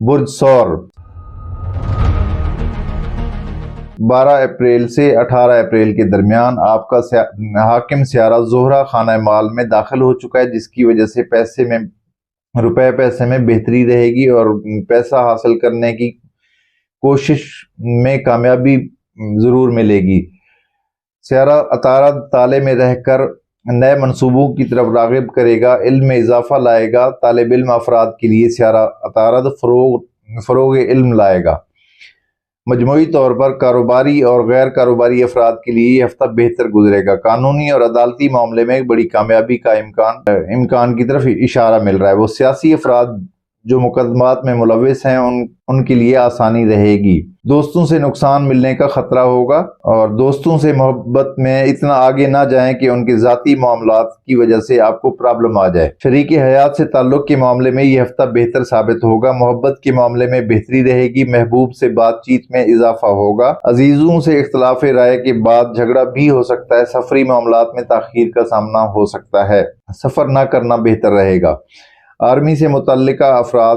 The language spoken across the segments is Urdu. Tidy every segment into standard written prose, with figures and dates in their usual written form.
برج سور 12 اپریل سے 18 اپریل کے درمیان آپ کا حاکم سیارہ زہرہ خانہ مال میں داخل ہو چکا ہے، جس کی وجہ سے پیسے میں بہتری رہے گی اور پیسہ حاصل کرنے کی کوشش میں کامیابی ضرور ملے گی۔ سیارہ عطارد تالے میں رہ کر نئے منصوبوں کی طرف راغب کرے گا، علم میں اضافہ لائے گا۔ طالب علم افراد کے لیے سیارہ عطارد فروغ علم لائے گا۔ مجموعی طور پر کاروباری اور غیر کاروباری افراد کے لیے یہ ہفتہ بہتر گزرے گا۔ قانونی اور عدالتی معاملے میں ایک بڑی کامیابی کا امکان کی طرف اشارہ مل رہا ہے۔ وہ سیاسی افراد جو مقدمات میں ملوث ہیں ان کے لیے آسانی رہے گی۔ دوستوں سے نقصان ملنے کا خطرہ ہوگا اور دوستوں سے محبت میں اتنا آگے نہ جائیں کہ ان کے ذاتی معاملات کی وجہ سے آپ کو پرابلم آ جائے۔ شریک حیات سے تعلق کے معاملے میں یہ ہفتہ بہتر ثابت ہوگا۔ محبت کے معاملے میں بہتری رہے گی۔ محبوب سے بات چیت میں اضافہ ہوگا۔ عزیزوں سے اختلاف رائے کے بعد جھگڑا بھی ہو سکتا ہے۔ سفری معاملات میں تاخیر کا سامنا ہو سکتا ہے۔ سفر نہ کرنا بہتر رہے گا۔ آرمی سے متعلقہ افراد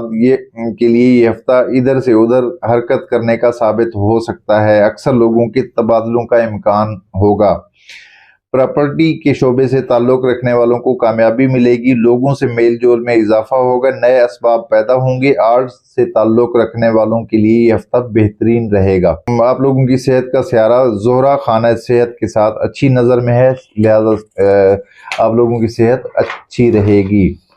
کے لیے یہ ہفتہ ادھر سے ادھر حرکت کرنے کا ثابت ہو سکتا ہے۔ اکثر لوگوں کے تبادلوں کا امکان ہوگا۔ پراپرٹی کے شعبے سے تعلق رکھنے والوں کو کامیابی ملے گی۔ لوگوں سے میل جول میں اضافہ ہوگا۔ نئے اسباب پیدا ہوں گے۔ آرٹ سے تعلق رکھنے والوں کے لیے یہ ہفتہ بہترین رہے گا۔ آپ لوگوں کی صحت کا سیارہ زہرہ خانہ صحت کے ساتھ اچھی نظر میں ہے، لہذا آپ لوگوں کی صحت اچھی رہے گی۔